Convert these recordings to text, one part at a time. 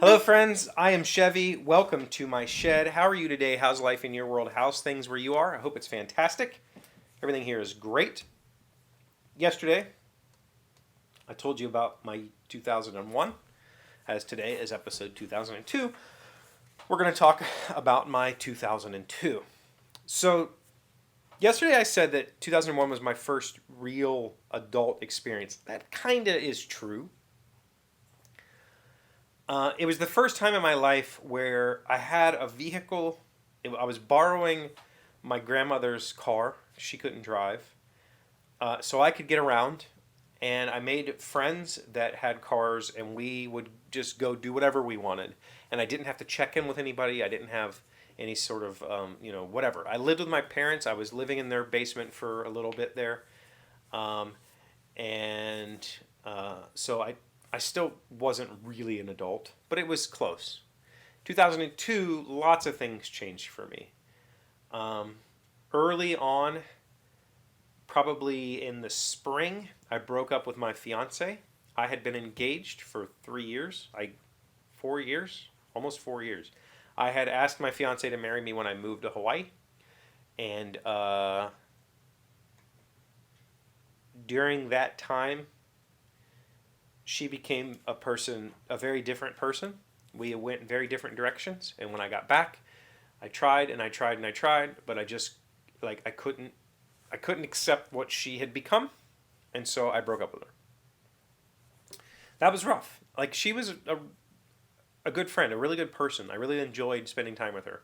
Hello, friends. I am Chevy. Welcome to my shed. How are you today? How's life in your world? How's things where you are? I hope it's fantastic. Everything here is great. Yesterday, I told you about my 2001, as today is episode 2002. We're going to talk about my 2002. So, yesterday I said that 2001 was my first real adult experience. That kind of is true. It was the first time in my life where I had a vehicle. I was borrowing my grandmother's car. She couldn't drive. So I could get around. And I made friends that had cars, and we would just go do whatever we wanted. And I didn't have to check in with anybody. I didn't have any sort of, whatever. I lived with my parents. I was living in their basement for a little bit there. Um, and so I still wasn't really an adult, but it was close. 2002, lots of things changed for me. Um, Early on, probably in the spring, I broke up with my fiance. I had been engaged for 3 years, 4 years, almost 4 years. I had asked my fiance to marry me when I moved to Hawaii, and during that time, she became a very different person. We went in very different directions, and when I got back, I tried and I tried and I tried, but I just I couldn't accept what she had become, and so I broke up with her. That was rough. Like she was a good friend, a really good person. I really enjoyed spending time with her,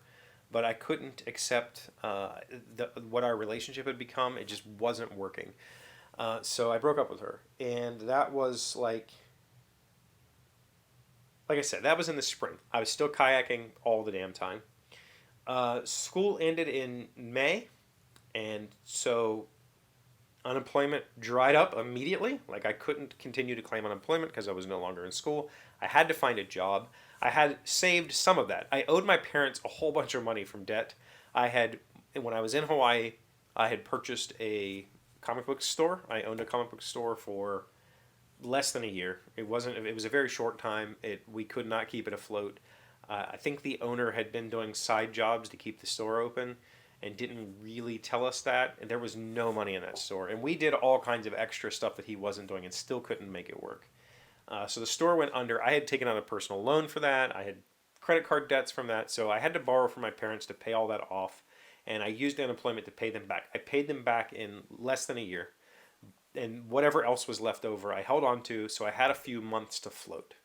but I couldn't accept what our relationship had become. It just wasn't working. So I broke up with her, and that was like I said, that was in the spring. I was still kayaking all the damn time. School ended in May, and so unemployment dried up immediately. Like I couldn't continue to claim unemployment because I was no longer in school. I had to find a job. I had saved some of that. I owed my parents a whole bunch of money from debt. When I was in Hawaii, I had purchased a comic book store. I owned a comic book store for less than a year. It wasn't. It was a very short time. We could not keep it afloat. I think the owner had been doing side jobs to keep the store open, and didn't really tell us that. And there was no money in that store, and we did all kinds of extra stuff that he wasn't doing, and still couldn't make it work. So the store went under. I had taken out a personal loan for that. I had credit card debts from that, so I had to borrow from my parents to pay all that off. And I used unemployment to pay them back. I paid them back in less than a year, and whatever else was left over, I held on to. So I had a few months to float.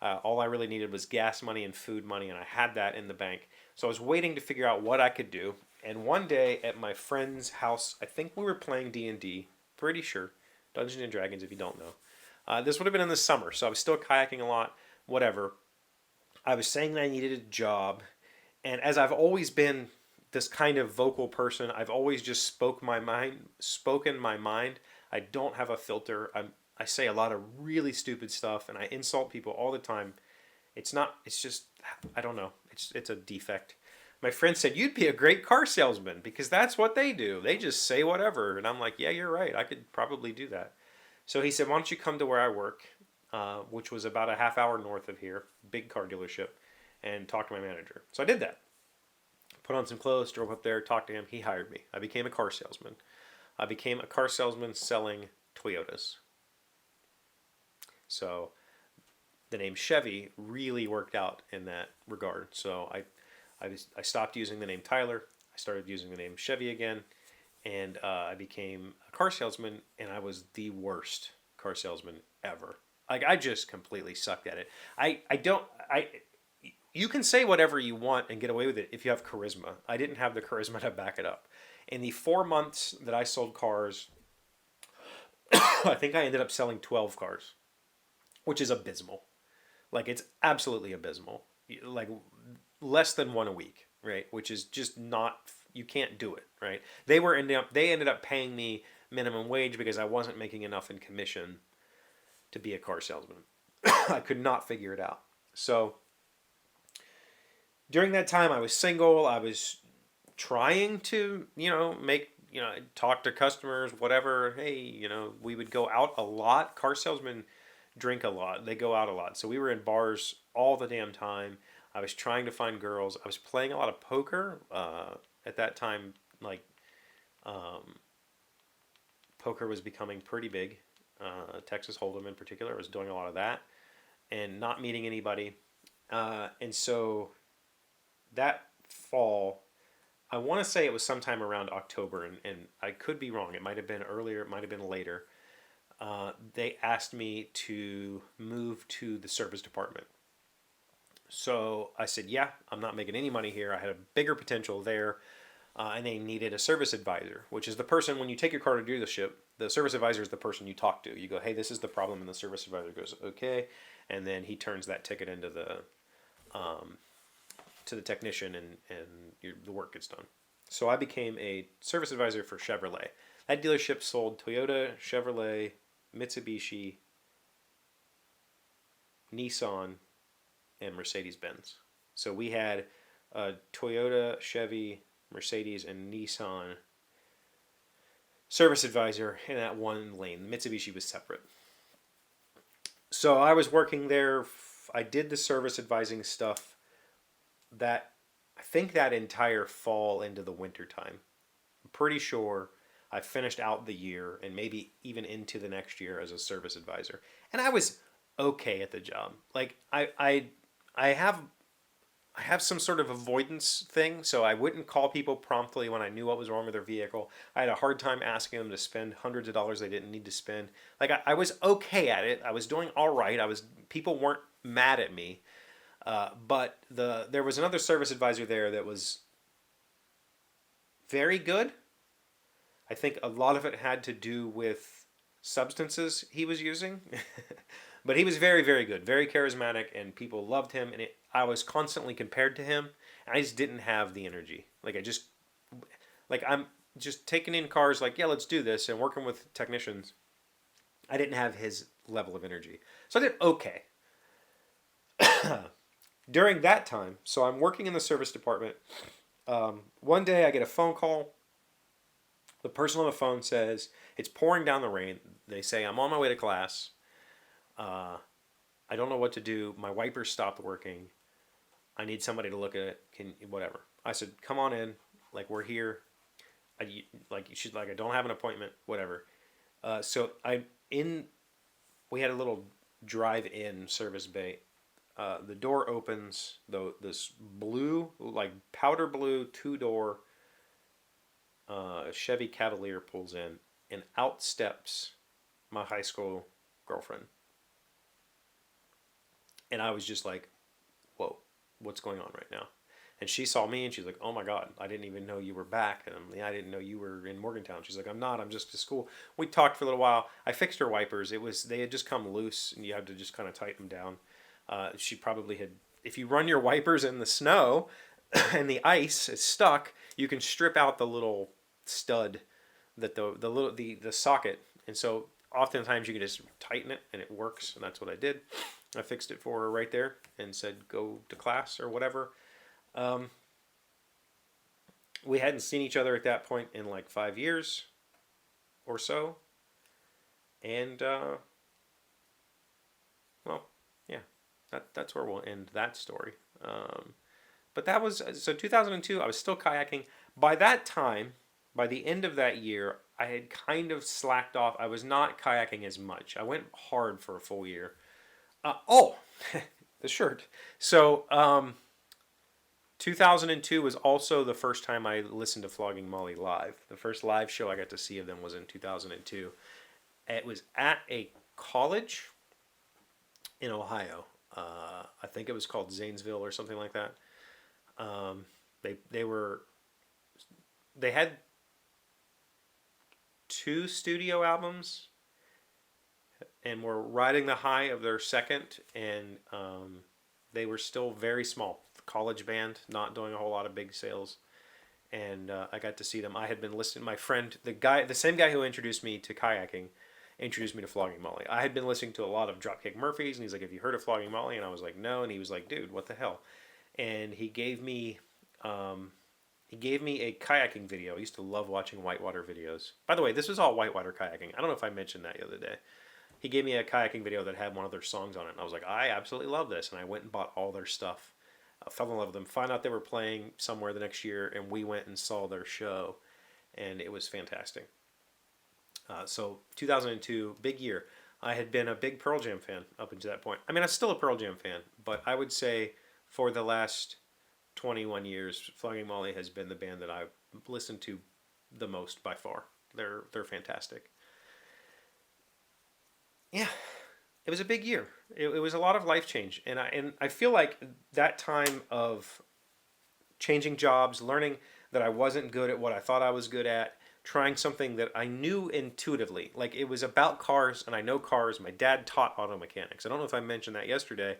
All I really needed was gas money and food money, and I had that in the bank. So I was waiting to figure out what I could do. And one day at my friend's house, I think we were playing D&D, pretty sure, Dungeons and Dragons. If you don't know, this would have been in the summer, so I was still kayaking a lot. Whatever. I was saying that I needed a job, and as I've always been this kind of vocal person, I've always just spoken my mind. I don't have a filter. I say a lot of really stupid stuff, and I insult people all the time. It's not. It's just. I don't know. It's a defect. My friend said you'd be a great car salesman because that's what they do. They just say whatever, and I'm like, yeah, you're right. I could probably do that. So he said, why don't you come to where I work, which was about a half hour north of here, big car dealership, and talk to my manager. So I did that. Put on some clothes, drove up there, talked to him. He hired me. I became a car salesman. I became a car salesman selling Toyotas. So the name Chevy really worked out in that regard. So I stopped using the name Tyler. I started using the name Chevy again, and I became a car salesman, and I was the worst car salesman ever. Like I just completely sucked at it. I don't I You can say whatever you want and get away with it if you have charisma. I didn't have the charisma to back it up. In the 4 months that I sold cars, I think I ended up selling 12 cars, which is abysmal. Like it's absolutely abysmal. Like less than one a week, right? Which is just not. You can't do it, right? They ended up paying me minimum wage because I wasn't making enough in commission to be a car salesman. I could not figure it out. So during that time, I was single. I was trying to, talk to customers, whatever. Hey, we would go out a lot. Car salesmen drink a lot. They go out a lot. So we were in bars all the damn time. I was trying to find girls. I was playing a lot of poker. At that time, like um, poker was becoming pretty big. Texas Hold'em in particular. I was doing a lot of that and not meeting anybody. And so that fall, I want to say it was sometime around October, and I could be wrong. It might have been earlier, it might have been later. They asked me to move to the service department. So I said, yeah, I'm not making any money here. I had a bigger potential there, and they needed a service advisor, which is the person when you take your car to dealership. The service advisor is the person you talk to. You go, hey, this is the problem, and the service advisor goes, okay, and then he turns that ticket into um, the technician, and the work gets done. So I became a service advisor for Chevrolet. That dealership sold Toyota, Chevrolet, Mitsubishi, Nissan, and Mercedes Benz. So we had a Toyota, Chevy, Mercedes, and Nissan service advisor in that one lane. The Mitsubishi was separate. So I was working there. I did the service advising stuff that I think that entire fall into the winter time. I'm pretty sure I finished out the year and maybe even into the next year as a service advisor. And I was okay at the job. Like I have some sort of avoidance thing, so I wouldn't call people promptly when I knew what was wrong with their vehicle. I had a hard time asking them to spend hundreds of dollars they didn't need to spend. Like I was okay at it. I was doing all right. People weren't mad at me. But there was another service advisor there that was very good. I think a lot of it had to do with substances he was using. But he was very, very good, very charismatic, and people loved him. And I was constantly compared to him, and I just didn't have the energy. I'm just taking in cars, like, yeah, let's do this, and working with technicians. I didn't have his level of energy. So I did okay. During that time, so I'm working in the service department. One day I get a phone call. The person on the phone says, it's pouring down the rain. They say, I'm on my way to class. I don't know what to do. My wipers stopped working. I need somebody to look at it. Whatever. I said, come on in. Like, we're here. I don't have an appointment. Whatever. We had a little drive-in service bay. The door opens, though, this blue, like powder blue, two-door Chevy Cavalier pulls in, and out steps my high school girlfriend. And I was just like, whoa, what's going on right now? And she saw me and she's like, oh my God, I didn't even know you were back. And I didn't know you were in Morgantown. She's like, I'm not, I'm just to school. We talked for a little while. I fixed her wipers. They had just come loose and you had to just kind of tighten them down. She probably had, if you run your wipers in the snow and the ice is stuck, you can strip out the little stud that the socket. And so oftentimes you can just tighten it and it works. And that's what I did. I fixed it for her right there and said, go to class or whatever. We hadn't seen each other at that point in like 5 years or so. And, well, yeah, that's where we'll end that story. But that was, so 2002, I was still kayaking. By that time, by the end of that year, I had kind of slacked off. I was not kayaking as much. I went hard for a full year. The shirt. So, 2002 was also the first time I listened to Flogging Molly live. The first live show I got to see of them was in 2002. It was at a college in Ohio. I think it was called Zanesville or something like that. They had 2 studio albums and were riding the high of their second, and they were still very small. College band, not doing a whole lot of big sales, and I got to see them. I had been listening. My friend, the same guy who introduced me to kayaking, introduced me to Flogging Molly. I had been listening to a lot of Dropkick Murphys, and he's like, "Have you heard of Flogging Molly?" And I was like, "No." And he was like, "Dude, what the hell?" And he gave me a kayaking video. I used to love watching whitewater videos. By the way, this was all whitewater kayaking. I don't know if I mentioned that the other day. he gave me a kayaking video that had one of their songs on it. And I was like, I absolutely love this. And I went and bought all their stuff. I fell in love with them. Found out they were playing somewhere the next year, and we went and saw their show, and it was fantastic. So 2002, big year. I had been a big Pearl Jam fan up until that point. I mean, I'm still a Pearl Jam fan, but I would say for the last 21 years, Flogging Molly has been the band that I've listened to the most by far. They're fantastic. Yeah, it was a big year. It was a lot of life change, and I feel like that time of changing jobs, learning that I wasn't good at what I thought I was good at, trying something that I knew intuitively. Like, it was about cars, and I know cars. My dad taught auto mechanics. I don't know if I mentioned that yesterday.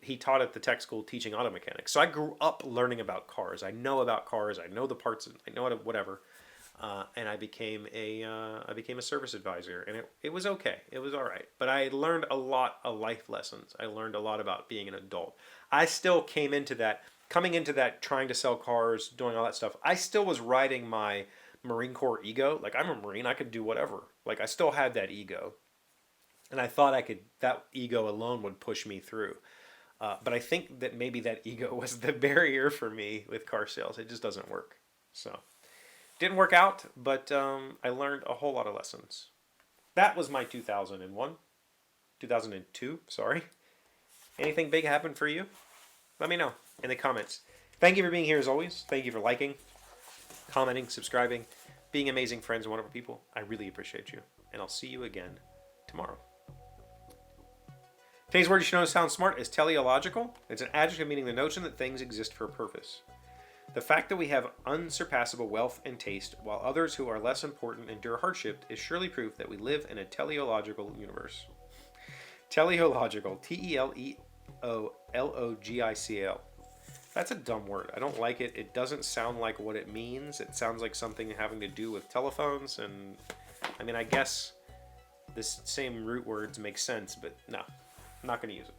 He taught at the tech school teaching auto mechanics. So I grew up learning about cars. I know about cars. I know the parts. I know whatever. And I became a service advisor, and it was okay. It was all right. But I learned a lot of life lessons. I learned a lot about being an adult. I still coming into that, trying to sell cars, doing all that stuff. I still was riding my Marine Corps ego. Like, I'm a Marine. I could do whatever. Like, I still had that ego, and I thought that ego alone would push me through. But I think that maybe that ego was the barrier for me with car sales. It just doesn't work. So. Didn't work out, but I learned a whole lot of lessons. That was my 2002, sorry. Anything big happened for you? Let me know in the comments. Thank you for being here as always. Thank you for liking, commenting, subscribing, being amazing friends and wonderful people. I really appreciate you. And I'll see you again tomorrow. Today's word you should know to sound smart is teleological. It's an adjective meaning the notion that things exist for a purpose. The fact that we have unsurpassable wealth and taste, while others who are less important endure hardship, is surely proof that we live in a teleological universe. Teleological, T-E-L-E-O-L-O-G-I-C-A-L. That's a dumb word. I don't like it. It doesn't sound like what it means. It sounds like something having to do with telephones, and I mean, I guess this same root words make sense, but no, I'm not going to use it.